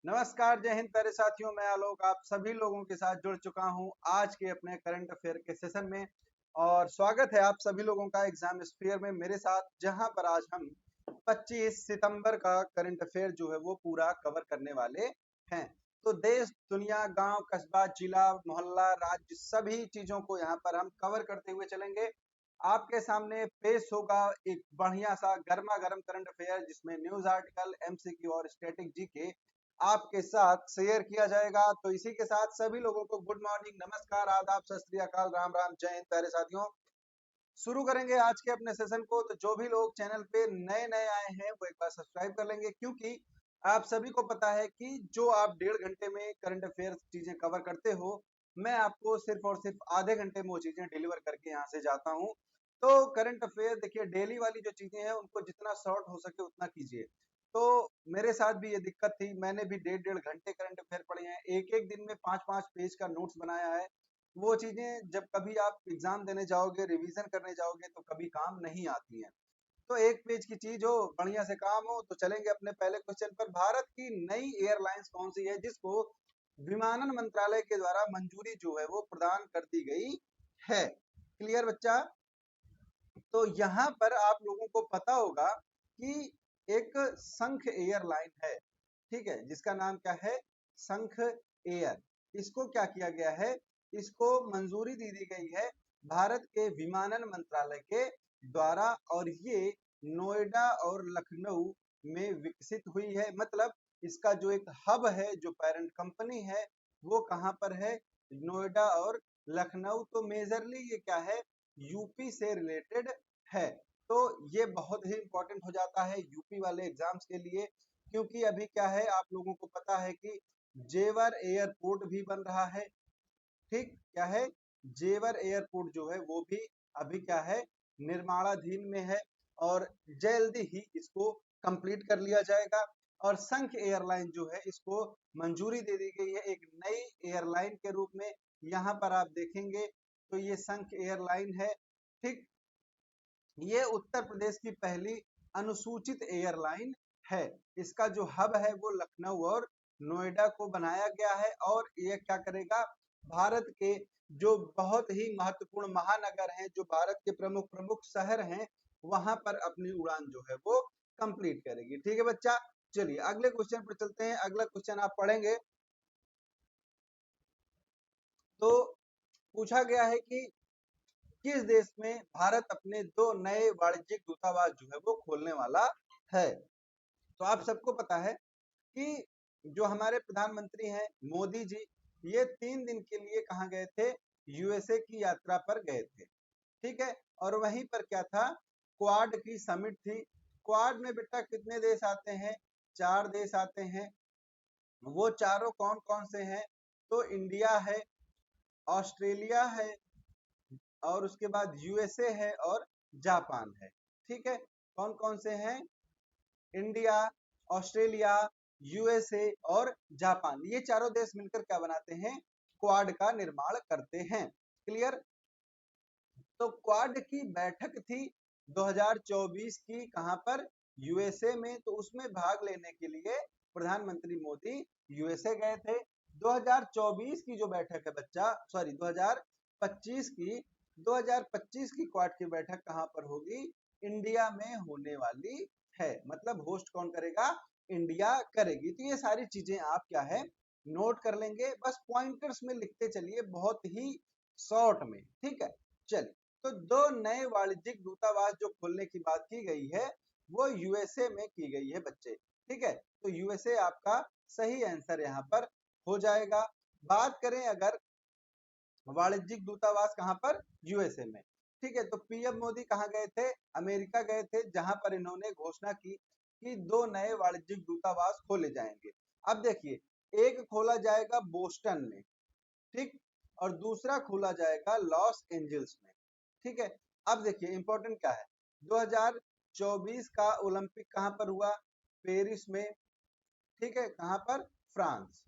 नमस्कार, जय हिंद प्यारे साथियों। मैं आलोक आप सभी लोगों के साथ जुड़ चुका हूं आज के अपने करंट अफेयर के सेशन में। और स्वागत है आप सभी लोगों का एग्जाम स्फीयर में मेरे साथ, जहां पर आज हम 25 सितंबर का करंट अफेयर जो है वो पूरा कवर करने वाले हैं। तो देश दुनिया, गांव, कस्बा, जिला, मोहल्ला, राज्य, सभी चीजों को यहां पर हम कवर करते हुए चलेंगे। आपके सामने पेश होगा एक बढ़िया सा गर्मा गर्म करंट अफेयर, जिसमें न्यूज आर्टिकल, एमसीक्यू और स्टैटिक जीके आपके साथ शेयर किया जाएगा। तो इसी के साथ सभी लोगों को गुड मॉर्निंग, नमस्कार, आदाब, सत श्री अकाल, राम राम, जय हिंद प्यारे साथियों। शुरू करेंगे आज के अपने सेशन को। तो जो भी लोग चैनल पे नए नए आए हैं वो एक बार सब्सक्राइब कर लेंगे, क्योंकि आप सभी को पता है कि जो आप 1.5 घंटे में करंट अफेयर चीजें कवर करते हो, मैं आपको सिर्फ और सिर्फ आधे घंटे में वो चीजें डिलीवर करके यहाँ से जाता हूँ। तो करंट अफेयर देखिए, डेली वाली जो चीजें हैं उनको जितना शॉर्ट हो सके उतना कीजिए। तो मेरे साथ भी ये दिक्कत थी, मैंने भी 1.5 घंटे करंट अफेयर पढ़े हैं, एक एक दिन में 5-5 पेज का नोट्स बनाया है। वो चीजें जब कभी आप एग्जाम देने जाओगे, रिवीजन करने जाओगे, तो कभी काम नहीं आती हैं। तो एक पेज की चीज हो, बढ़िया से काम हो। तो चलेंगे अपने पहले क्वेश्चन पर। भारत की नई एयरलाइंस कौन सी है जिसको विमानन मंत्रालय के द्वारा मंजूरी जो है वो प्रदान कर दी गई है? क्लियर बच्चा? तो यहाँ पर आप लोगों को पता होगा कि एक संख एयरलाइन है, ठीक है, जिसका नाम क्या है? संख एयर। इसको क्या किया गया है? इसको मंजूरी दी गई है भारत के विमानन मंत्रालय के द्वारा, और ये नोएडा और लखनऊ में विकसित हुई है। मतलब इसका जो एक हब है, जो पेरेंट कंपनी है, वो कहाँ पर है? नोएडा और लखनऊ। तो मेजरली ये क्या है? यूपी से रिलेटेड है। तो ये बहुत ही इंपॉर्टेंट हो जाता है यूपी वाले एग्जाम्स के लिए, क्योंकि अभी क्या है, आप लोगों को पता है कि जेवर एयरपोर्ट भी बन रहा है। ठीक, क्या है? जेवर एयरपोर्ट जो है वो भी अभी क्या है, निर्माणाधीन में है, और जल्दी ही इसको कंप्लीट कर लिया जाएगा। और संख एयरलाइन जो है, इसको मंजूरी दे दी गई है एक नई एयरलाइन के रूप में। यहाँ पर आप देखेंगे तो ये संख एयरलाइन है। ठीक, ये उत्तर प्रदेश की पहली अनुसूचित एयरलाइन है। इसका जो हब है वो लखनऊ और नोएडा को बनाया गया है, और ये क्या करेगा? भारत के जो बहुत ही महत्वपूर्ण महानगर हैं, जो भारत के प्रमुख प्रमुख शहर हैं, वहां पर अपनी उड़ान जो है वो कंप्लीट करेगी। ठीक है बच्चा, चलिए अगले क्वेश्चन पर चलते हैं। अगला क्वेश्चन आप पढ़ेंगे तो पूछा गया है कि किस देश में भारत अपने 2 नए वाणिज्यिक दूतावास जो है वो खोलने वाला है? तो आप सबको पता है कि जो हमारे प्रधानमंत्री हैं मोदी जी, ये 3 दिन के लिए कहाँ गए थे? यूएसए की यात्रा पर गए थे। ठीक है, और वहीं पर क्या था? क्वाड की समिट थी। क्वाड में बेटा कितने देश आते हैं? 4 देश आते हैं। वो चारों कौन कौन से हैं? तो इंडिया है, ऑस्ट्रेलिया है, और उसके बाद यूएसए है, और जापान है। ठीक है, कौन कौन से हैं? इंडिया, ऑस्ट्रेलिया, यूएसए और जापान। ये चारों देश मिलकर क्या बनाते हैं? क्वाड का निर्माण करते हैं। क्लियर? तो क्वाड की बैठक थी 2024 की, कहां पर? यूएसए में। तो उसमें भाग लेने के लिए प्रधानमंत्री मोदी यूएसए गए थे। 2024 की जो बैठक है बच्चा, सॉरी 2025 की, 2025 की क्वाड की बैठक कहां पर होगी? इंडिया में होने वाली है। मतलब होस्ट कौन करेगा? इंडिया करेगी। तो ये सारी चीजें आप क्या है, नोट कर लेंगे। बस पॉइंटर्स में लिखते चलिए, बहुत ही शॉर्ट में। ठीक है, चलिए। तो 2 नए वाणिज्यिक दूतावास जो खोलने की बात की गई है वो यूएसए में की गई है बच्चे। ठीक है, तो यूएसए आपका सही आंसर यहाँ पर हो जाएगा। बात करें अगर वाणिज्यिक दूतावास कहाँ पर? यूएसए में। ठीक है, तो पीएम मोदी कहाँ गए थे? अमेरिका गए थे, जहां पर इन्होंने घोषणा की कि 2 नए वाणिज्यिक दूतावास खोले जाएंगे। अब देखिए, एक खोला जाएगा बोस्टन में, ठीक, और दूसरा खोला जाएगा लॉस एंजल्स में। ठीक है, अब देखिए इंपॉर्टेंट क्या है, 2024 का ओलंपिक कहां पर हुआ? पेरिस में। ठीक है, कहां पर? फ्रांस।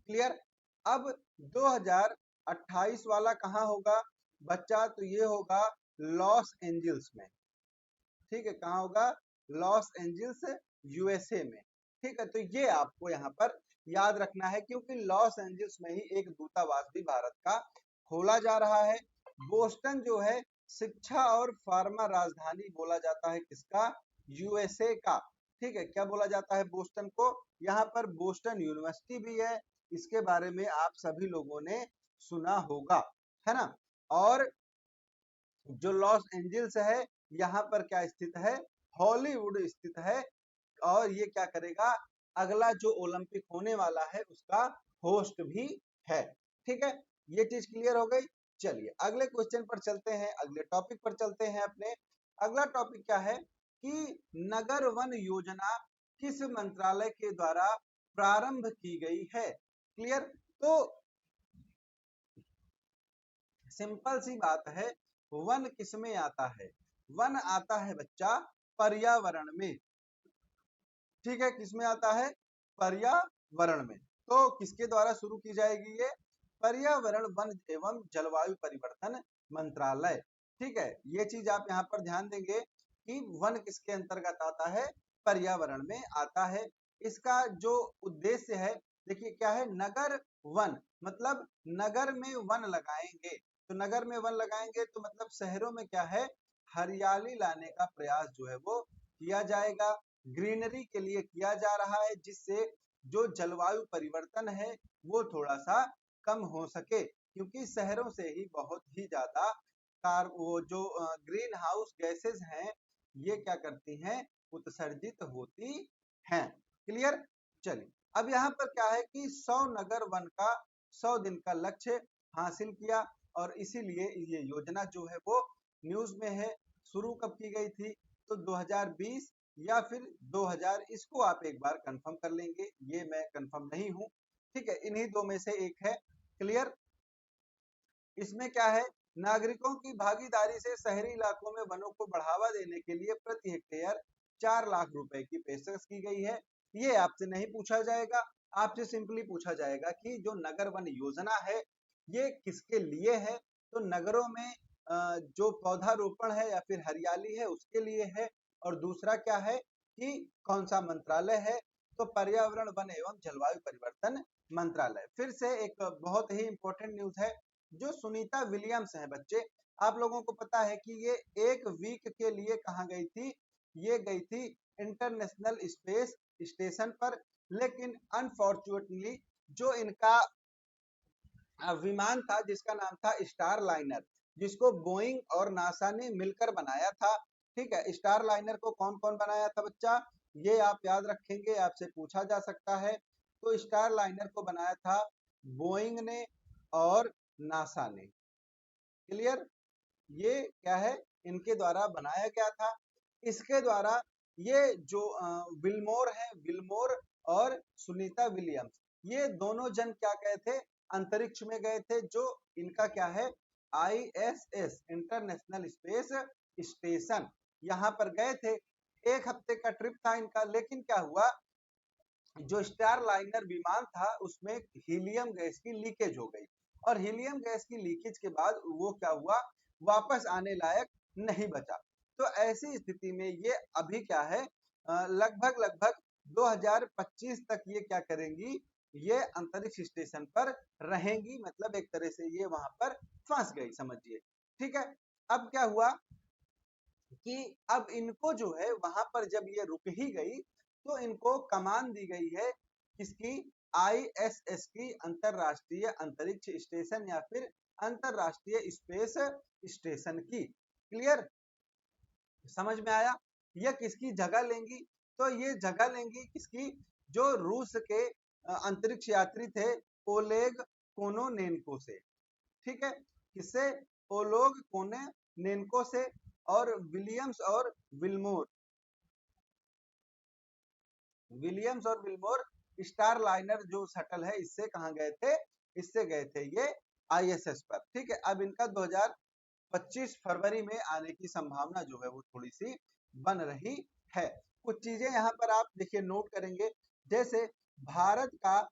क्लियर? अब 2028 वाला कहां होगा बच्चा? तो ये होगा लॉस एंजल्स में। ठीक है, कहां होगा? लॉस एंजल्स, यूएसए में। ठीक है, तो ये आपको यहाँ पर याद रखना है, क्योंकि लॉस एंजल्स में ही एक दूतावास भी भारत का खोला जा रहा है। बोस्टन जो है शिक्षा और फार्मा राजधानी बोला जाता है किसका? यूएसए का। ठीक है, क्या बोला जाता है बोस्टन को? यहाँ पर बोस्टन यूनिवर्सिटी भी है, इसके बारे में आप सभी लोगों ने सुना होगा, है ना। और जो लॉस एंजल्स है यहाँ पर क्या स्थित है? हॉलीवुड स्थित है, और ये क्या करेगा? अगला जो ओलंपिक होने वाला है उसका होस्ट भी है। ठीक है, ये चीज क्लियर हो गई। चलिए अगले क्वेश्चन पर चलते हैं, अगले टॉपिक पर चलते हैं अपने। अगला टॉपिक क्या है कि नगर वन योजना किस मंत्रालय के द्वारा प्रारंभ की गई है? क्लियर। तो सिंपल सी बात है, वन किसमें आता है? वन आता है बच्चा पर्यावरण में। ठीक है, किसमें आता है? पर्यावरण में। तो किसके द्वारा शुरू की जाएगी ये? पर्यावरण वन एवं जलवायु परिवर्तन मंत्रालय। ठीक है, ये चीज आप यहाँ पर ध्यान देंगे कि वन किसके अंतर्गत आता है? पर्यावरण में आता है। इसका जो उद्देश्य है, देखिए क्या है? नगर वन मतलब नगर में वन लगाएंगे। तो नगर में वन लगाएंगे तो मतलब शहरों में क्या है? हरियाली लाने का प्रयास जो है वो किया जाएगा, ग्रीनरी के लिए किया जा रहा है, जिससे जो जलवायु परिवर्तन है वो थोड़ा सा कम हो सके, क्योंकि शहरों से ही बहुत ही ज्यादा कार वो जो ग्रीन हाउस गैसेस हैं ये क्या करती हैं? उत्सर्जित होती हैं। क्लियर। चलिए अब यहाँ पर क्या है कि 100 नगर वन का 100 दिन का लक्ष्य हासिल किया, और इसीलिए ये योजना जो है वो न्यूज में है। शुरू कब की गई थी? तो 2020 या फिर 2000, इसको आप एक बार कंफर्म कर लेंगे, ये मैं कंफर्म नहीं हूं। ठीक है, इन्हीं दो में से एक है। क्लियर। इसमें क्या है? नागरिकों की भागीदारी से शहरी इलाकों में वनों को बढ़ावा देने के लिए प्रति हेक्टेयर 4 लाख रुपए की पेशकश की गई है। ये आपसे नहीं पूछा जाएगा, आपसे सिंपली पूछा जाएगा कि जो नगर वन योजना है ये किसके लिए है? तो नगरों में जो पौधारोपण है या फिर हरियाली है उसके लिए है। और दूसरा क्या है कि कौन सा मंत्रालय है? तो पर्यावरण वन एवं जलवायु परिवर्तन मंत्रालय। फिर से एक बहुत ही इंपॉर्टेंट न्यूज है, जो सुनीता विलियम्स है बच्चे, आप लोगों को पता है कि ये एक वीक के लिए कहाँ गई थी? ये गई थी इंटरनेशनल स्पेस स्टेशन पर। लेकिन अनफॉर्चुनेटली जो इनका विमान था जिसका नाम था स्टार लाइनर, जिसको बोइंग और नासा ने मिलकर बनाया था। ठीक है, स्टार लाइनर को कौन कौन बनाया था बच्चा? ये आप याद रखेंगे, आपसे पूछा जा सकता है। तो स्टार लाइनर को बनाया था बोइंग ने और नासा ने। क्लियर। ये क्या है? इनके द्वारा बनाया गया था। इसके द्वारा ये जो विल्मोर है, विल्मोर और सुनीता विलियम्स, ये दोनों जन क्या गए थे? अंतरिक्ष में गए थे। जो इनका क्या है? आईएसएस इंटरनेशनल स्पेस स्टेशन, यहाँ पर गए थे। एक हफ्ते का ट्रिप था इनका, लेकिन क्या हुआ? जो स्टार लाइनर विमान था उसमें हीलियम गैस की लीकेज हो गई, और हीलियम गैस की लीकेज के बाद वो क्या हुआ? वापस आने लायक नहीं बचा। तो ऐसी स्थिति में ये अभी क्या है? लगभग लगभग 2025 तक ये क्या करेंगी? ये अंतरिक्ष स्टेशन पर रहेंगी, मतलब एक तरह से ये वहां पर फंस गई समझिए। ठीक है, अब क्या हुआ कि अब इनको जो है वहां पर जब ये रुक ही गई तो इनको कमान दी गई है किसकी? आईएसएस की, अंतरराष्ट्रीय अंतरिक्ष स्टेशन या फिर अंतरराष्ट्रीय स्पेस स्टेशन की। क्लियर। समझ में आया? ये किसकी जगह लेंगी? तो ये जगह लेंगी किसकी? जो रूस के अंतरिक्ष यात्री थे ओलेग कोनोनेन्को से। ठीक है, किससे? ओलोग कोनोनेन्को से। और विलियम्स और विल्मोर स्टार लाइनर जो शटल है इससे कहा गए थे? इससे गए थे ये आईएसएस पर। ठीक है, अब इनका 2025 फरवरी में आने की संभावना जो है वो थोड़ी सी बन रही है। कुछ चीजें यहाँ पर आप देखिए नोट करेंगे, जैसे भारत का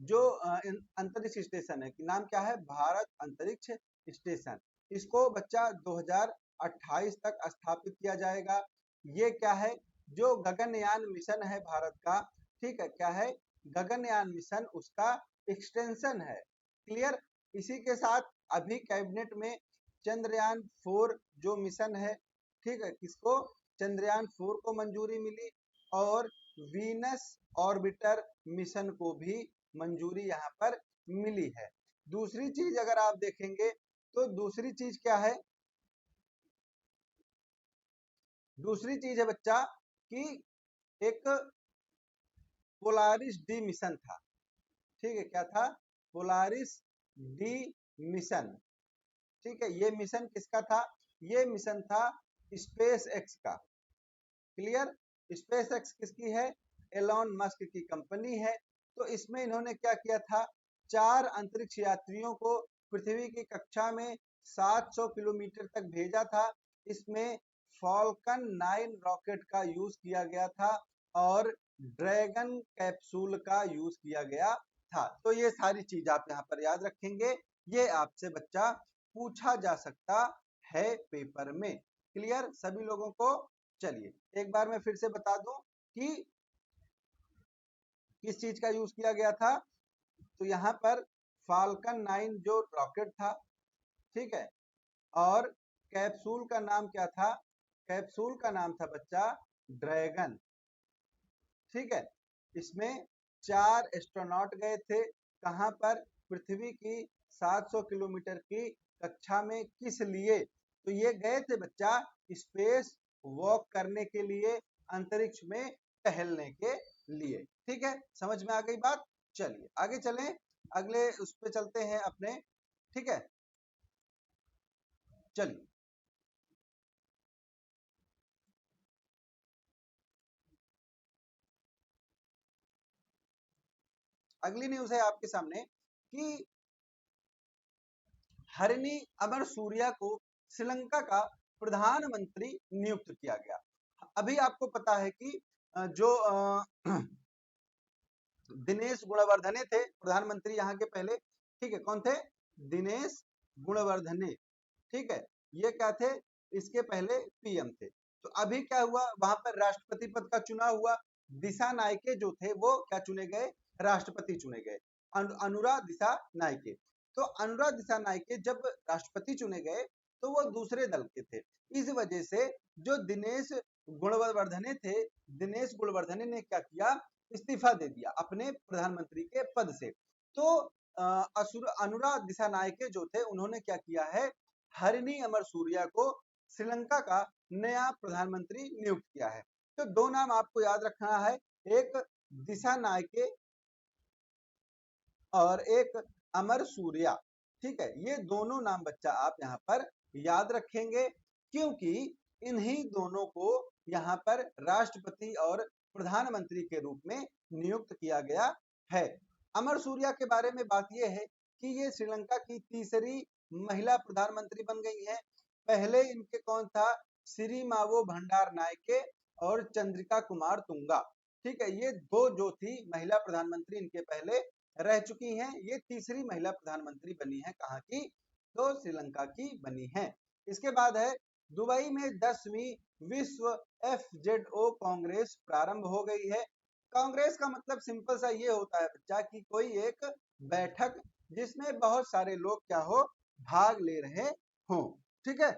जो अंतरिक्ष स्टेशन है कि नाम क्या है? भारत अंतरिक्ष स्टेशन। इसको बच्चा 2028 तक स्थापित किया जाएगा। ये क्या है? जो गगनयान मिशन है भारत का, ठीक है, क्या है, गगनयान मिशन उसका एक्सटेंशन है। क्लियर। इसी के साथ अभी कैबिनेट में चंद्रयान 4 जो मिशन है, ठीक है, किसको, चंद्रयान 4 को मंजूरी मिली, और वीनस ऑर्बिटर मिशन को भी मंजूरी यहाँ पर मिली है। दूसरी चीज अगर आप देखेंगे तो दूसरी चीज क्या है, दूसरी चीज है बच्चा कि एक पोलारिस डी मिशन था, ठीक है, क्या था, पोलारिस डी मिशन, ठीक है। ये मिशन किसका था, ये मिशन था स्पेस एक्स का। क्लियर। स्पेस एक्स किसकी है, एलॉन मस्क की कंपनी है। तो इसमें इन्होंने क्या किया था, 4 अंतरिक्ष यात्रियों को पृथ्वी की कक्षा में 700 किलोमीटर तक भेजा था। इसमें फॉल्कन 9 रॉकेट का यूज किया गया था और ड्रैगन कैप्सूल का यूज किया गया था। तो ये सारी चीज आप यहाँ पर याद रखेंगे, ये आपसे बच्चा पूछा जा सकता है पेपर में। क्लियर सभी लोगों को। चलिए एक बार मैं फिर से बता दूं कि किस चीज का यूज किया गया था। तो यहाँ पर फाल्कन 9 जो रॉकेट था, ठीक है, और कैप्सूल का नाम क्या था, कैप्सूल का नाम था बच्चा ड्रैगन, ठीक है। इसमें 4 एस्ट्रोनॉट गए थे, कहां पर, पृथ्वी की 700 किलोमीटर की कक्षा में। किस लिए, तो ये गए थे बच्चा स्पेस वॉक करने के लिए, अंतरिक्ष में टहलने के लिए। ठीक है, समझ में आ गई बात। चलिए आगे चलें, अगले उस पे चलते हैं अपने। ठीक है, चलिए अगली न्यूज है आपके सामने कि हरिनी अमर सूर्या को श्रीलंका का प्रधानमंत्री नियुक्त किया गया। अभी आपको पता है कि जो दिनेश गुणवर्धने थे प्रधानमंत्री यहाँ के पहले, ठीक है, कौन थे, दिनेश गुणवर्धने, ठीक है, ये क्या थे, इसके पहले पीएम थे। तो अभी क्या हुआ, वहां पर राष्ट्रपति पद का चुनाव हुआ। दिशा नायके जो थे वो क्या चुने गए, राष्ट्रपति चुने गए, अनुराग दिशा नायके। तो अनुराग दिशा नायके जब राष्ट्रपति चुने गए तो वो दूसरे दल के थे। इस वजह से जो दिनेश गुणवर्धने थे, दिनेश गुणवर्धने ने क्या किया, इस्तीफा दे दिया अपने प्रधानमंत्री के पद से। तो अनुराग दिशा नायके जो थे उन्होंने क्या किया है, हरिनी अमर सूर्या को श्रीलंका का नया प्रधानमंत्री नियुक्त किया है। तो दो नाम आपको याद रखना है, एक दिशा नायके और एक अमर सूर्या। ठीक है, ये दोनों नाम बच्चा आप यहाँ पर याद रखेंगे, क्योंकि इन्हीं दोनों को यहाँ पर राष्ट्रपति और प्रधानमंत्री के रूप में नियुक्त किया गया है। अमर सूर्या के बारे में बात यह है कि ये श्रीलंका की तीसरी महिला प्रधानमंत्री बन गई है। पहले इनके कौन था, सिरिमावो भंडार नायके और चंद्रिका कुमार तुंगा। ठीक है, ये दो जो थी महिला प्रधानमंत्री इनके पहले रह चुकी हैं। ये तीसरी महिला प्रधानमंत्री बनी है, कहाँ की, तो श्रीलंका की बनी है। इसके बाद है दुबई में 10वीं विश्व एफजेडओ कांग्रेस प्रारंभ हो गई है। कांग्रेस का मतलब सिंपल सा ये होता है बच्चा कि कोई एक बैठक जिसमें बहुत सारे लोग क्या हो, भाग ले रहे हो। ठीक है,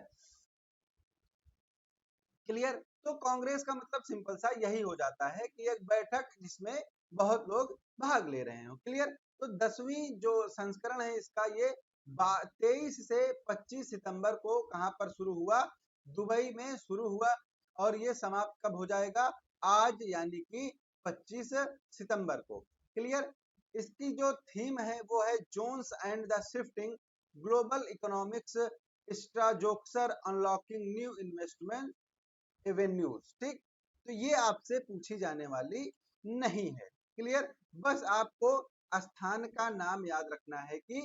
क्लियर। तो कांग्रेस का मतलब सिंपल सा यही हो जाता है कि एक बैठक जिसमें बहुत लोग भाग ले रहे हो। क्लियर। तो 10वीं जो संस्करण है इसका, ये 23 से 25 सितंबर को कहां पर शुरू हुआ, दुबई में शुरू हुआ, और ये समाप्त कब हो जाएगा, आज यानी कि 25 सितंबर को। क्लियर। इसकी जो थीम है वो है zones and the shifting global economics स्ट्राजोक्सर अनलॉकिंग न्यू इन्वेस्टमेंट एवेन्यूज। ठीक, तो ये आपसे पूछी जाने वाली नहीं है। क्लियर। बस आपको स्थान का नाम याद रखना है कि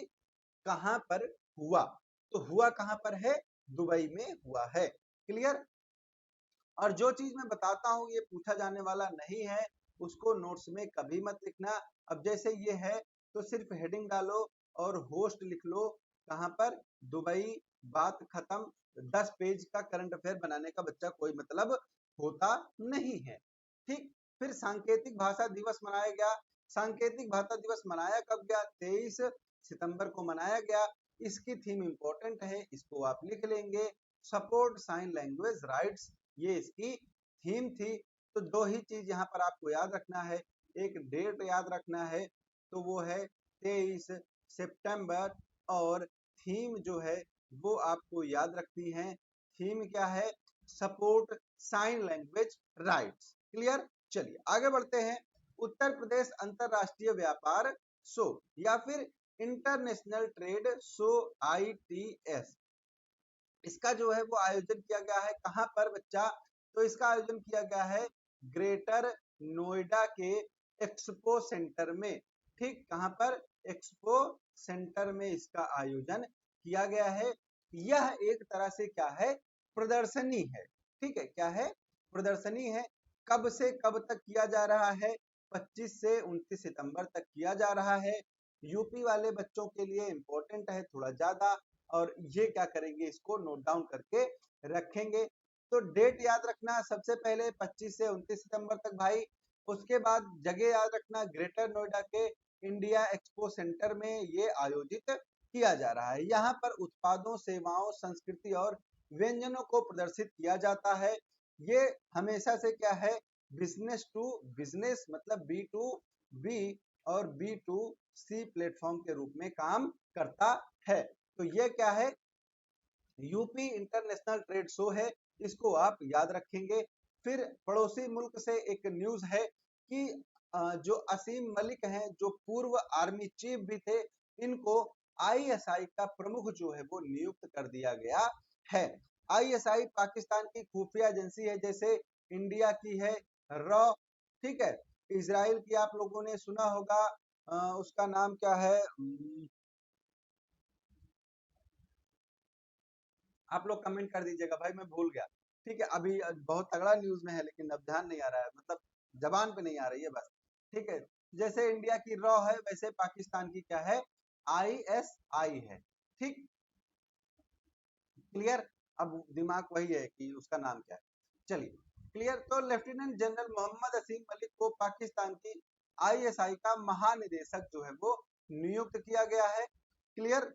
कहां पर हुआ। तो हुआ कहां पर है, दुबई में हुआ है। क्लियर। और जो चीज मैं बताता हूं ये पूछा जाने वाला नहीं है, उसको नोट्स में कभी मत लिखना। अब जैसे ये है तो सिर्फ हेडिंग डालो और होस्ट लिख लो, कहां पर, दुबई, बात खत्म। 10 पेज का करंट अफेयर बनाने का बच्चा कोई मतलब होता नहीं है। ठीक, फिर सांकेतिक भाषा दिवस मनाया गया। सांकेतिक भाषा दिवस मनाया कब गया? 23 सितंबर को मनाया गया। इसकी थीम इंपॉर्टेंट है, इसको आप लिख लेंगे, सपोर्ट साइन लैंग्वेज राइट्स, ये इसकी थीम थी। तो दो ही चीज यहाँ पर आपको याद रखना है, एक डेट याद रखना है, तो वो है 23 सितंबर, और थीम जो है वो आपको याद रखनी है। थीम क्या है? Support sign language rights. Clear? चलिए आगे बढ़ते हैं। उत्तर प्रदेश अंतरराष्ट्रीय व्यापार शो या फिर इंटरनेशनल ट्रेड शो, ITS, इसका जो है वो आयोजन किया गया है कहाँ पर बच्चा? तो इसका आयोजन किया गया है ग्रेटर नोएडा के एक्सपो सेंटर में। ठीक, कहाँ पर? एक्सपो सेंटर में इसका आयोजन किया गया है। यह एक तरह से क्या है? प्रदर्शनी है। ठीक है, क्या है? प्रदर्शनी है। कब से कब तक किया जा रहा है? 25 से 29 सितंबर तक किया जा रहा है। यूपी वाले बच्चों के लिए इंपॉर्टेंट है थोड़ा ज्यादा, और ये क्या करेंगे? इसको नोट डाउन करके रखेंगे। तो डेट याद रखना, सबसे पहले 25 से 29 सितंबर तक भाई। उसके बाद जगह याद रखना, ग्रेटर नोएडा के इंडिया एक्सपो सेंटर में ये आयोजित किया जा रहा है। यहाँ पर उत्पादों, सेवाओं, संस्कृति और व्यंजनों को प्रदर्शित किया जाता है। ये हमेशा से क्या है? बिजनेस टू बिजनेस, मतलब B2B और B2C प्लेटफॉर्म के रूप में काम करता है। तो ये क्या है? यूपी इंटरनेशनल ट्रेड शो है, इसको आप याद रखेंगे। फिर पड़ोसी मुल्क से एक न्यूज है कि जो असीम मलिक हैं, जो पूर्व आर्मी चीफ भी थे, इनको ISI का प्रमुख जो है वो नियुक्त कर दिया गया है। ISI पाकिस्तान की खुफिया एजेंसी है, जैसे इंडिया की है रॉ। ठीक है, इजराइल की आप लोगों ने सुना होगा, उसका नाम क्या है? आप लोग कमेंट कर दीजिएगा भाई, मैं भूल गया। ठीक है, अभी बहुत तगड़ा न्यूज में है, लेकिन अब ध्यान नहीं आ रहा है, मतलब जबान पे नहीं आ रही है बस। ठीक है, जैसे इंडिया की रॉ है, वैसे पाकिस्तान की क्या है? ISI है। ठीक, क्लियर? अब दिमाग वही है कि उसका नाम क्या है। चलिए, क्लियर? तो लेफ्टिनेंट जनरल मोहम्मद असीम मलिक को पाकिस्तान की ISI का महानिदेशक जो है वो नियुक्त किया गया है। क्लियर?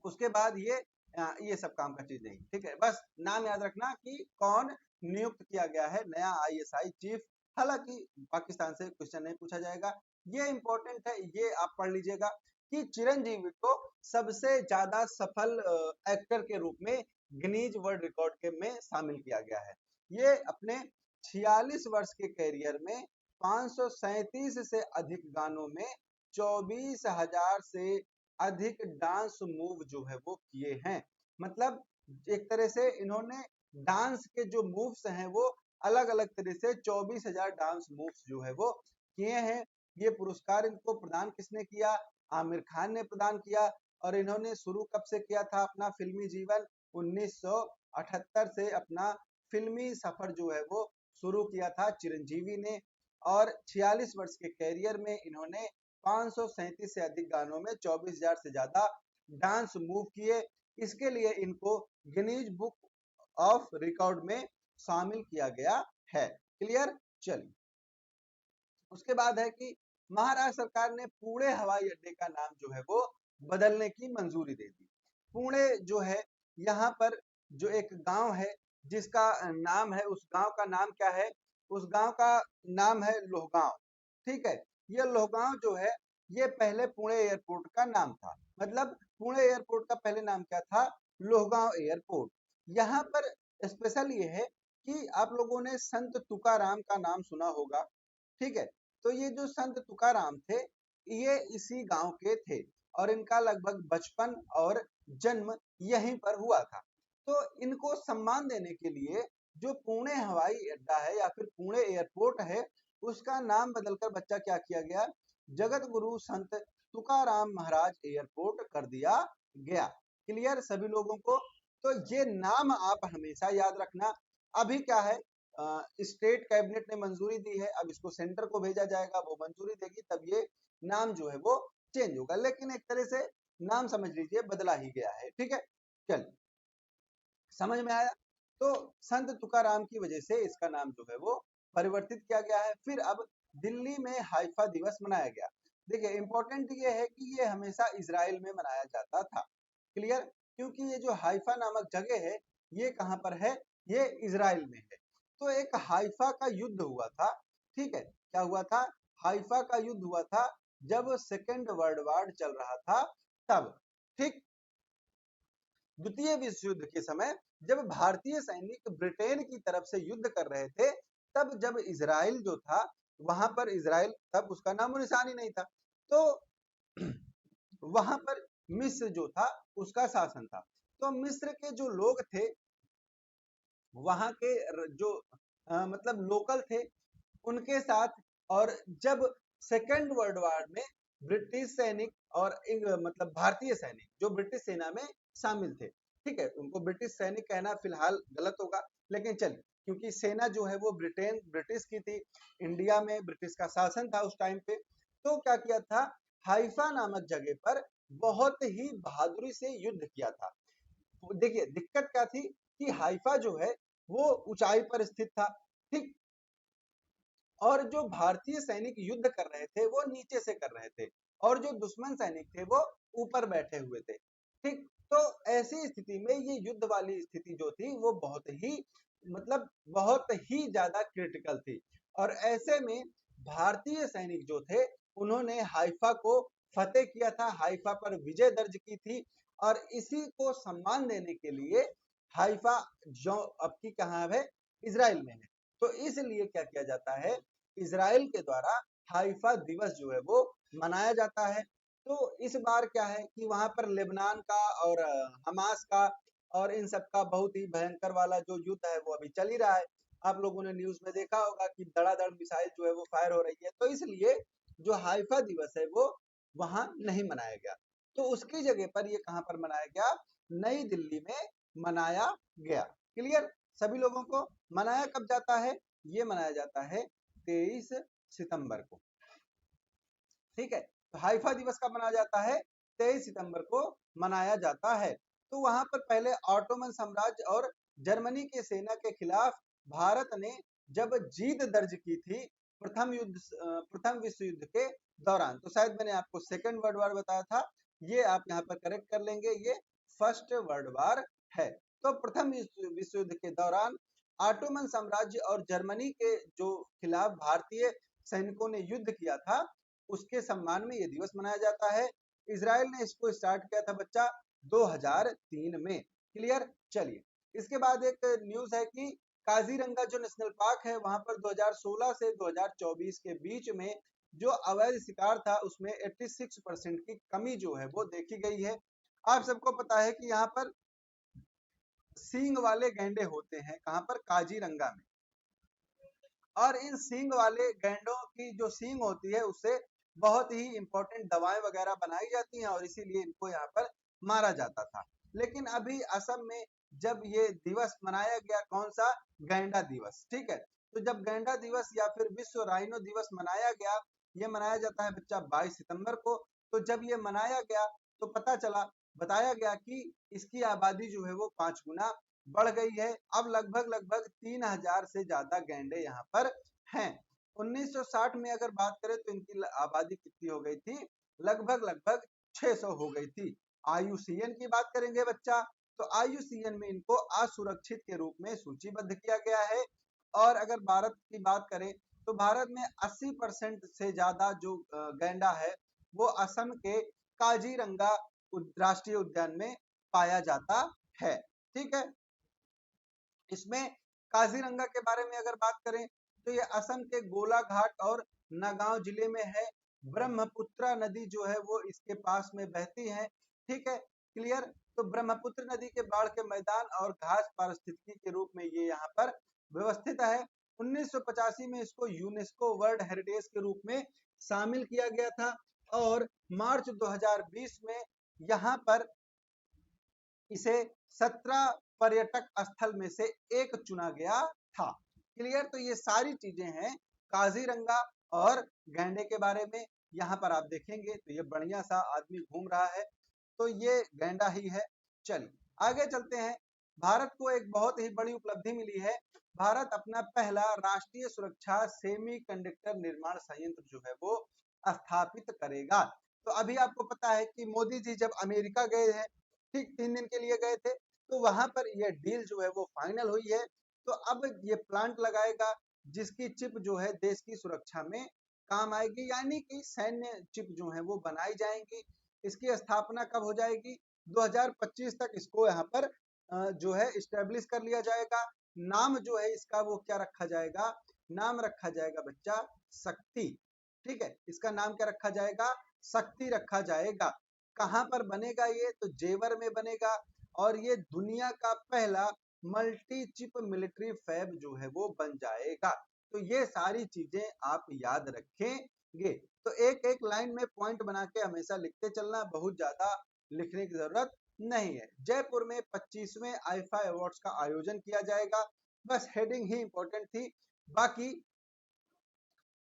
उसके बाद ये सब काम का चीज नहीं। ठीक है, बस नाम याद रखना कि कौन नियुक्त किया गया है नया ISI चीफ। हालांकि पाकिस्तान से क्वेश्चन नहीं पूछा जाएगा, ये इंपॉर्टेंट है, ये आप पढ़ लीजिएगा कि चिरंजीवी को सबसे ज्यादा सफल एक्टर के रूप में गिनीज वर्ल्ड रिकॉर्ड के में शामिल किया गया है। ये अपने 46 वर्ष के कैरियर में 537 से अधिक गानों में 24,000 से अधिक डांस मूव जो है वो किए हैं। मतलब एक तरह से इन्होंने डांस के जो मूव्स हैं वो अलग अलग तरह से 24,000 डांस मूव्स जो है वो किए हैं। ये पुरस्कार इनको प्रदान किसने किया? आमिर खान ने प्रदान किया। और इन्होंने शुरू कब से किया था अपना फिल्मी जीवन? 1978 से अपना फिल्मी सफर जो है वो शुरू किया था चिरंजीवी ने। और 46 वर्ष के कैरियर में इन्होंने 537 से अधिक गानों में 24,000 से ज्यादा डांस मूव किए। इसके लिए इनको गिनीज बुक ऑफ रिकॉर्ड में शामिल किया गया है। क्लियर? चलिए, उसके बाद है कि महाराष्ट्र सरकार ने पुणे हवाई अड्डे का नाम जो है वो बदलने की मंजूरी दे दी। पुणे जो है, यहाँ पर जो एक गांव है जिसका नाम है, उस गांव का नाम क्या है? उस गांव का नाम है लोहगांव। ठीक है, ये लोहगांव जो है ये पहले पुणे एयरपोर्ट का नाम था। मतलब पुणे एयरपोर्ट का पहले नाम क्या था? लोहगांव एयरपोर्ट। यहाँ पर स्पेशल ये है कि आप लोगों ने संत तुकाराम का नाम सुना होगा। ठीक है, तो ये जो संत तुकाराम थे, ये इसी गांव के थे, और इनका लगभग बचपन और जन्म यहीं पर हुआ था। तो इनको सम्मान देने के लिए जो पुणे हवाई अड्डा है या फिर पुणे एयरपोर्ट है, उसका नाम बदलकर बच्चा क्या किया गया? जगत गुरु संत तुकाराम महाराज एयरपोर्ट कर दिया गया। क्लियर सभी लोगों को? तो ये नाम आप हमेशा याद रखना। अभी क्या है, स्टेट कैबिनेट ने मंजूरी दी है, अब इसको सेंटर को भेजा जाएगा, वो मंजूरी देगी, तब ये नाम जो है वो चेंज होगा। लेकिन एक तरह से नाम समझ लीजिए बदला ही गया है। ठीक है, चलिए, समझ में आया? तो संत तुकाराम की वजह से इसका नाम जो है वो परिवर्तित किया गया है। फिर अब दिल्ली में हाइफा दिवस मनाया गया। देखिए इंपॉर्टेंट ये है कि ये हमेशा इजराइल में मनाया जाता था। क्लियर? क्योंकि ये जो हाइफा नामक जगह है ये कहाँ पर है? ये इजराइल में है। तो एक हाइफा का युद्ध हुआ था। ठीक है, क्या हुआ था? हाइफा का युद्ध हुआ था जब सेकेंड वर्ल्ड वॉर चल रहा था तब। ठीक, द्वितीय विश्व युद्ध के समय जब भारतीय सैनिक ब्रिटेन की तरफ से युद्ध कर रहे थे, तब जब इजराइल जो था वहां पर, इजराइल तब उसका नामो निशान ही नहीं था, तो वहां पर मिस्र जो था उसका शासन था। तो मिस्र के जो लोग थे वहां के जो मतलब लोकल थे उनके साथ, और जब सेकेंड वर्ल्ड वॉर में ब्रिटिश सैनिक और मतलब भारतीय सैनिक जो ब्रिटिश सेना में शामिल थे, ठीक है, उनको ब्रिटिश सैनिक कहना फिलहाल गलत होगा, लेकिन चलिए, क्योंकि सेना जो है वो ब्रिटिश की थी, इंडिया में ब्रिटिश का शासन था उस टाइम पे। तो क्या किया था, हाइफा नामक जगह पर बहुत ही बहादुरी से युद्ध किया था। देखिए दिक्कत क्या थी कि हाइफा जो है वो ऊंचाई पर स्थित था। ठीक, और जो भारतीय सैनिक युद्ध कर रहे थे वो नीचे से कर रहे थे, और जो दुश्मन सैनिक थे वो ऊपर बैठे हुए थे। ठीक, तो ऐसी स्थिति में ये युद्ध वाली स्थिति जो थी वो बहुत ही, मतलब बहुत ही ज्यादा क्रिटिकल थी। और ऐसे में भारतीय सैनिक जो थे उन्होंने हाइफा को फतेह किया था, हाइफा पर विजय दर्ज की थी, और इसी को सम्मान देने के लिए हाइफा जो अब की कहाँ है, इजराइल में है। तो इसलिए क्या किया जाता है, इजराइल के द्वारा हाइफा दिवस जो है वो मनाया जाता है। तो इस बार क्या है कि वहां पर लेबनान का और हमास का और इन सब का बहुत ही भयंकर वाला जो युद्ध है वो अभी चल ही रहा है। आप लोगों ने न्यूज में देखा होगा कि धड़ाधड़ मिसाइल जो है वो फायर हो रही है। तो इसलिए जो हाइफा दिवस है वो वहां नहीं मनाया गया, तो उसकी जगह पर ये कहां पर मनाया गया, नई दिल्ली में मनाया गया। क्लियर? सभी लोगों को मनाया कब जाता है, ये मनाया जाता है 23 सितंबर को। ठीक है, तो हाइफा दिवस कब मनाया जाता है, 23 सितंबर को मनाया जाता है। तो वहां पर पहले ऑटोमन साम्राज्य और जर्मनी के सेना के खिलाफ भारत ने जब जीत दर्ज की थी प्रथम विश्व युद्ध के दौरान, तो शायद मैंने आपको सेकेंड वर्ल्ड वॉर बताया था, ये आप यहाँ पर करेक्ट कर लेंगे, ये फर्स्ट वर्ल्ड वॉर है। तो प्रथम विश्व युद्ध के दौरान ऑटोमन साम्राज्य और जर्मनी के जो खिलाफ भारतीय सैनिकों ने युद्ध किया था उसके सम्मान में ये दिवस मनाया जाता है। इजराइल ने इसको स्टार्ट किया था बच्चा 2003 में। क्लियर? चलिए, इसके बाद एक न्यूज है कि काजीरंगा जो नेशनल पार्क है वहां पर 2016 से 2024 के बीच में जो अवैध शिकार था उसमें 86% की कमी जो है वो देखी गई है। आप सबको पता है कि यहाँ पर सींग वाले गैंडे होते हैं, कहां पर, काजीरंगा में, और इन सींग वाले गैंडों की जो सींग होती है उससे बहुत ही इंपॉर्टेंट दवाएं वगैरह बनाई जाती हैं, और इसीलिए इनको यहाँ पर मारा जाता था। लेकिन अभी असम में जब ये दिवस मनाया गया, कौन सा, गैंडा दिवस, ठीक है, तो जब गैंडा दिवस या फिर विश्व राइनो दिवस मनाया गया, ये मनाया जाता है बच्चा 22 सितंबर को। तो जब ये मनाया गया तो पता चला, बताया गया कि इसकी आबादी जो है वो 5 गुना बढ़ गई है। अब लगभग लगभग 3000 से ज्यादा गैंडे यहाँ पर हैं। 1960 में अगर बात करें तो इनकी आबादी कितनी हो गई थी, लगभग लगभग 600 हो गई थी। आईयूसीएन की बात करेंगे बच्चा, तो आईयूसीएन में इनको असुरक्षित के रूप में सूचीबद्ध किया गया है। और अगर भारत की बात करें तो भारत में 80% से ज्यादा जो गैंडा है वो असम के काजीरंगा राष्ट्रीय उद्यान में पाया जाता है। ठीक है, इसमें काजीरंगा के बारे में अगर बात करें तो ये असम के गोलाघाट और नगांव जिले में है। ब्रह्मपुत्रा नदी जो है वो इसके पास में बहती है। ठीक है, क्लियर? तो ब्रह्मपुत्र नदी के बाढ़ के मैदान और घास पारिस्थितिकी के रूप में ये यहाँ पर व्यवस्थित है। 1985 में इसको यूनेस्को वर्ल्ड हेरिटेज के रूप में शामिल किया गया था, और मार्च 2020 में यहाँ पर इसे 17 पर्यटक स्थल में से एक चुना गया था। क्लियर? तो ये सारी चीजें हैं काजीरंगा और गैंडे के बारे में। यहाँ पर आप देखेंगे तो ये बढ़िया सा आदमी घूम रहा है, तो ये गैंडा ही है। चलिए आगे चलते हैं। भारत को एक बहुत ही बड़ी उपलब्धि मिली है। भारत अपना पहला राष्ट्रीय सुरक्षा सेमीकंडक्टर निर्माण संयंत्र जो है वो स्थापित करेगा। तो अभी आपको पता है कि मोदी जी जब अमेरिका गए हैं, ठीक 3 दिन के लिए गए थे, तो वहां पर यह डील जो है वो फाइनल हुई है। तो अब ये प्लांट लगाएगा जिसकी चिप जो है देश की सुरक्षा में काम आएगी, यानी कि सैन्य चिप जो है वो बनाई जाएंगी। इसकी स्थापना कब हो जाएगी? 2025 तक इसको यहाँ पर जो है इस्टेब्लिश कर लिया जाएगा। नाम जो है इसका वो क्या रखा जाएगा? नाम रखा जाएगा बच्चा शक्ति। ठीक है, इसका नाम क्या रखा जाएगा? शक्ति रखा जाएगा। कहां पर बनेगा ये? तो जेवर में बनेगा, और ये दुनिया का पहला मल्टी चिप मिलिट्री फैब जो है वो बन जाएगा। तो ये सारी चीजें आप याद रखेंगे। तो एक एक लाइन में पॉइंट बना के हमेशा लिखते चलना, बहुत ज्यादा लिखने की जरूरत नहीं है। जयपुर में 25वें आईफा अवार्ड्स का आयोजन किया जाएगा। बस हेडिंग ही इंपॉर्टेंट थी। बाकी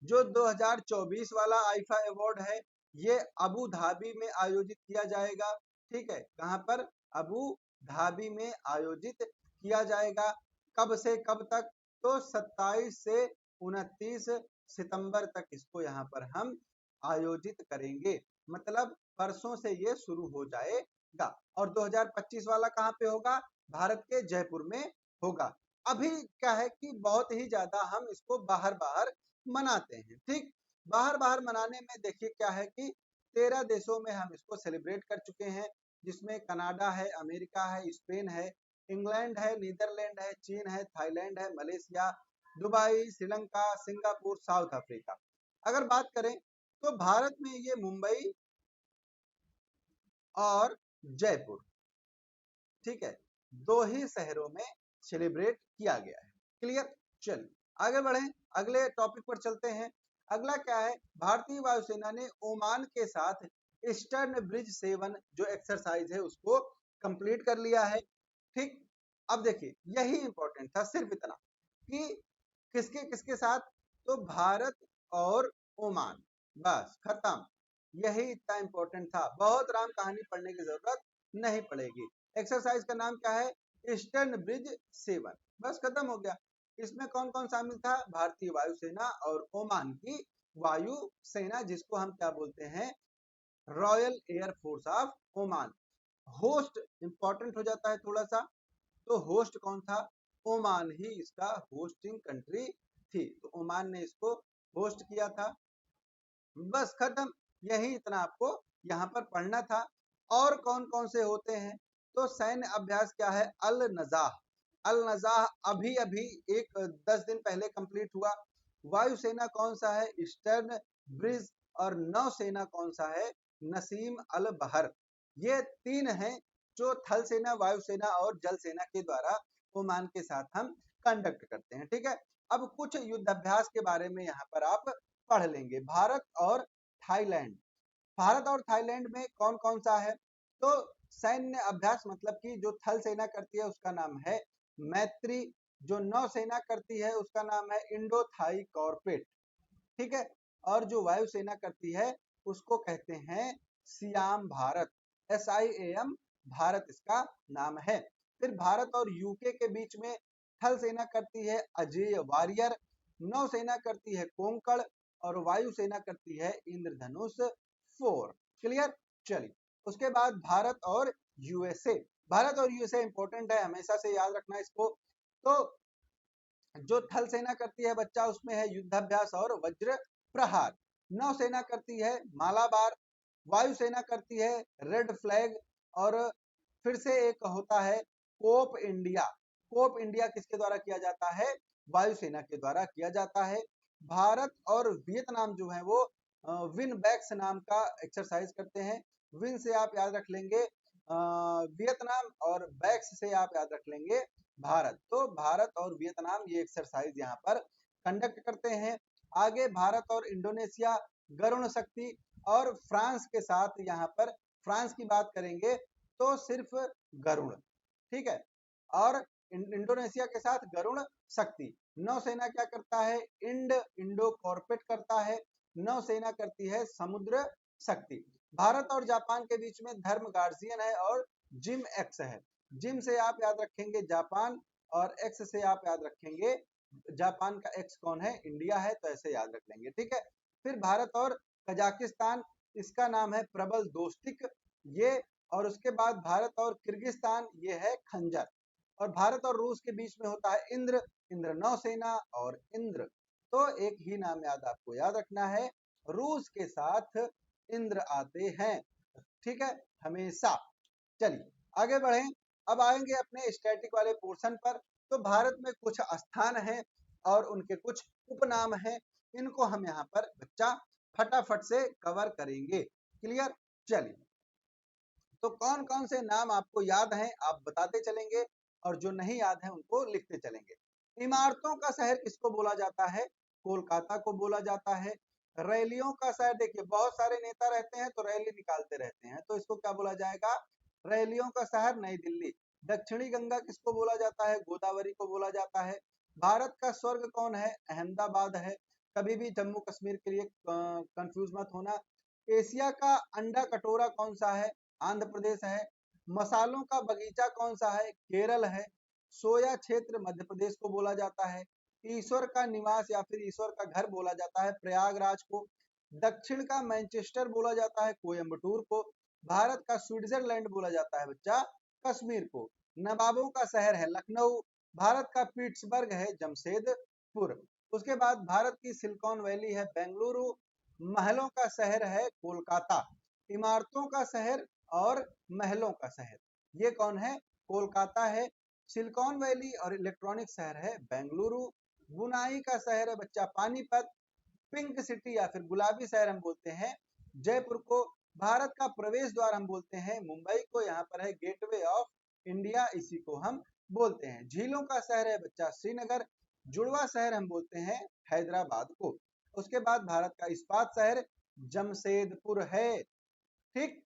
जो 2024 वाला आईफा अवार्ड है ये अबू धाबी में आयोजित किया जाएगा। ठीक है, कहां पर? अबू धाबी में आयोजित किया जाएगा। कब से कब तक? तो 27 से 29 सितंबर तक इसको यहाँ पर हम आयोजित करेंगे। मतलब परसों से ये शुरू हो जाएगा। और 2025 वाला कहाँ पे होगा? भारत के जयपुर में होगा। अभी क्या है कि बहुत ही ज्यादा हम इसको बाहर बाहर मनाते हैं। ठीक, बाहर बाहर मनाने में देखिए क्या है कि 13 देशों में हम इसको सेलिब्रेट कर चुके हैं, जिसमें कनाडा है, अमेरिका है, स्पेन है, इंग्लैंड है, नीदरलैंड है, चीन है, थाईलैंड है, Malaysia, Dubai, Sri Lanka, Singapore, south Africa. अगर बात करें तो भारत में ये मुंबई और जयपुर, ठीक है, दो ही शहरों में सेलिब्रेट किया गया है। क्लियर? चलिए आगे बढ़े, अगले टॉपिक पर चलते हैं। अगला क्या है? भारतीय वायुसेना ने ओमान के साथ ईस्टर्न ब्रिज 7 जो एक्सरसाइज है उसको कंप्लीट कर लिया है। ठीक, अब देखिए यही इंपॉर्टेंट था, सिर्फ इतना कि किसके किसके साथ? तो भारत और ओमान, बस खत्म। यही इतना इंपॉर्टेंट था, बहुत राम कहानी पढ़ने की जरूरत नहीं पड़ेगी। एक्सरसाइज का नाम क्या है? ईस्टर्न ब्रिज 7, बस खत्म हो गया। इसमें कौन कौन शामिल था? भारतीय वायुसेना और ओमान की वायु सेना, जिसको हम क्या बोलते हैं? Royal air force of Oman. Host important हो जाता है थोड़ा सा, तो होस्ट कौन था? ओमान ही इसका होस्टिंग कंट्री थी, तो ओमान ने इसको होस्ट किया था। बस खत्म, यही इतना आपको यहाँ पर पढ़ना था। और कौन कौन से होते हैं? तो सैन्य अभ्यास क्या है? अल नजाह। अल नजाह अभी अभी एक 10 दिन पहले कंप्लीट हुआ। वायुसेना कौन सा है? Eastern bridge. और नौसेना कौन सा है? नसीम अल बहर। ये 3 हैं जो थल सेना, वायुसेना और जल सेना के द्वारा ओमान के साथ हम कंडक्ट करते हैं। ठीक है, अब कुछ युद्धाभ्यास के बारे में यहाँ पर आप पढ़ लेंगे। भारत और थाईलैंड, भारत और थाईलैंड में कौन कौन सा है? तो सैन्य अभ्यास मतलब कि जो थल सेना करती है उसका नाम है मैत्री, जो नौसेना करती है उसका नाम है इंडो थाई कॉर्पेट। ठीक है, और जो वायुसेना करती है उसको कहते हैं सियाम भारत, SIAM भारत इसका नाम है। फिर भारत और यूके के बीच में थल सेना करती है अजेय वॉरियर, नौसेना करती है कोंकण, और वायुसेना करती है इंद्रधनुष 4। क्लियर? चलिए उसके बाद भारत और यूएसए। भारत और यूएसए इंपॉर्टेंट है, हमेशा से याद रखना इसको। तो जो थल सेना करती है बच्चा उसमें है युद्धाभ्यास और वज्र प्रहार, नौसेना करती है मालाबार, वायुसेना करती है रेड फ्लैग, और फिर से एक होता है कोप इंडिया। कोप इंडिया किसके द्वारा किया जाता है? वायुसेना के द्वारा किया जाता है। भारत और वियतनाम जो है वो विन बैक्स नाम का एक्सरसाइज करते हैं। विन से आप याद रख लेंगे वियतनाम, और बैक्स से आप याद रख लेंगे भारत। तो भारत और वियतनाम ये एक्सरसाइज यहाँ पर कंडक्ट करते हैं। आगे भारत और इंडोनेशिया गरुण शक्ति, और फ्रांस के साथ यहाँ पर फ्रांस की बात करेंगे तो सिर्फ गरुण। ठीक है, और इंडोनेशिया के साथ गरुण शक्ति। नौसेना क्या करता है? इंडो कॉर्पेट करता है। नौसेना करती है समुद्र शक्ति। भारत और जापान के बीच में धर्म गार्जियन है और जिम एक्स है। जिम से आप याद रखेंगे जापान, और एक्स से आप याद रखेंगे जापान का एक्स कौन है, इंडिया है, तो ऐसे याद रख लेंगे, ठीक है। फिर भारत और कजाकिस्तान, इसका नाम है प्रबल दोस्तिक ये। और उसके बाद भारत और किर्गिस्तान, ये है खंजर। और भारत और रूस के बीच में होता है इंद्र, इंद्र नौसेना और इंद्र। तो एक ही नाम याद आपको याद रखना है, रूस के साथ इंद्र आते हैं, ठीक है, हमेशा। चलिए आगे बढ़े। अब आएंगे अपने स्टैटिक वाले पोर्शन पर। तो भारत में कुछ स्थान हैं और उनके कुछ उपनाम हैं, इनको हम यहाँ पर बच्चा फटाफट से कवर करेंगे। क्लियर? चलिए, तो कौन कौन से नाम आपको याद हैं आप बताते चलेंगे, और जो नहीं याद है उनको लिखते चलेंगे। इमारतों का शहर किसको बोला जाता है? कोलकाता को बोला जाता है। रैलियों का शहर, देखिए बहुत सारे नेता रहते हैं तो रैली निकालते रहते हैं, तो इसको क्या बोला जाएगा? रैलियों का शहर नई दिल्ली। दक्षिणी गंगा किसको बोला जाता है? गोदावरी को बोला जाता है। भारत का स्वर्ग कौन है? अहमदाबाद है। कभी भी जम्मू कश्मीर के लिए कंफ्यूज मत होना। एशिया का अंडा कटोरा कौन सा है? आंध्र प्रदेश है। मसालों का बगीचा कौन सा है? केरल है। सोया क्षेत्र मध्य प्रदेश को बोला जाता है। ईश्वर का निवास या फिर ईश्वर का घर बोला जाता है प्रयागराज को। दक्षिण का मैनचेस्टर बोला जाता है कोयम्बटूर को। भारत का स्विट्जरलैंड बोला जाता है बच्चा कश्मीर को। नवाबों का शहर है लखनऊ। भारत का पीट्सबर्ग है जमशेदपुर। उसके बाद भारत की सिलिकॉन वैली है बेंगलुरु। महलों का शहर है कोलकाता। इमारतों का शहर और महलों का शहर, ये कौन है? कोलकाता है। सिलिकॉन वैली और इलेक्ट्रॉनिक शहर है बेंगलुरु। बुनाई का शहर है बच्चा पानीपत। पिंक सिटी या फिर गुलाबी शहर हम बोलते हैं जयपुर को। भारत का प्रवेश द्वार हम बोलते हैं मुंबई को, यहाँ पर है गेटवे ऑफ इंडिया, इसी को हम बोलते हैं। झीलों का शहर है बच्चा श्रीनगर। जुड़वा शहर हम बोलते हैं हैदराबाद को। उसके बाद भारत का इस्पात शहर जमशेदपुर है, ठीक।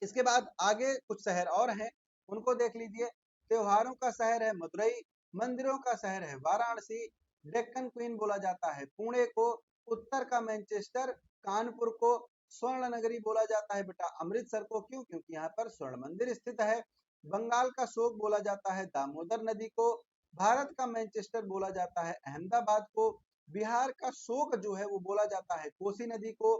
इसके बाद आगे कुछ शहर और हैं, उनको देख लीजिए। त्योहारों का शहर है मदुरई। मंदिरों का शहर है वाराणसी। डेक्कन क्वीन बोला जाता है पुणे को। उत्तर का मैनचेस्टर कानपुर को। स्वर्ण नगरी बोला जाता है बेटा अमृतसर को, क्यों? क्योंकि यहाँ पर स्वर्ण मंदिर स्थित है। बंगाल का शोक बोला जाता है दामोदर नदी को। भारत का मैनचेस्टर बोला जाता है अहमदाबाद को। बिहार का शोक जो है वो बोला जाता है कोसी नदी को।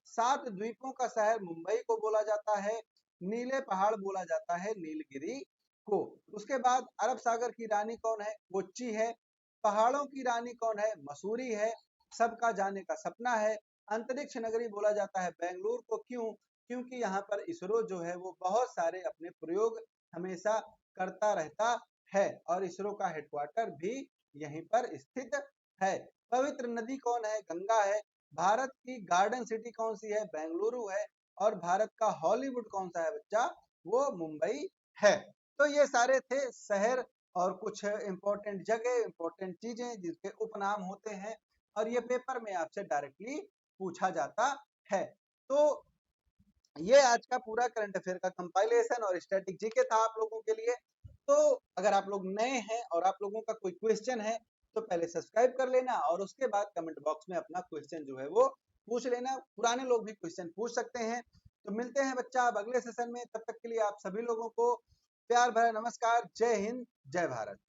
7 द्वीपों का शहर मुंबई को बोला जाता है। नीले पहाड़ बोला जाता है नीलगिरी को। उसके बाद अरब सागर की रानी कौन है? कोच्चि है। पहाड़ों की रानी कौन है? मसूरी है। सबका जाने का सपना है। अंतरिक्ष नगरी बोला जाता है बेंगलुरु को, क्यों? क्योंकि यहाँ पर इसरो जो है वो बहुत सारे अपने प्रयोग हमेशा करता रहता है, और इसरो का हेडक्वार्टर भी यहीं पर स्थित है। पवित्र नदी कौन है? गंगा है। भारत की गार्डन सिटी कौन सी है? बेंगलुरु है। और भारत का हॉलीवुड कौन सा है बच्चा? वो मुंबई है। तो ये सारे थे शहर और कुछ इंपॉर्टेंट जगह, इंपॉर्टेंट चीजें जिसके उपनाम होते हैं, और ये पेपर में आपसे डायरेक्टली पूछा जाता है। तो ये आज का पूरा करंट अफेयर का कंपाइलेशन और स्टैटिक जीके था आप लोगों के लिए। तो अगर आप लोग नए हैं और आप लोगों का कोई क्वेश्चन है तो पहले सब्सक्राइब कर लेना, और उसके बाद कमेंट बॉक्स में अपना क्वेश्चन जो है वो पूछ लेना। पुराने लोग भी क्वेश्चन पूछ सकते हैं। तो मिलते हैं बच्चा अब अगले सेशन में, तब तक के लिए आप सभी लोगों को प्यार भरा नमस्कार। जय हिंद, जय भारत।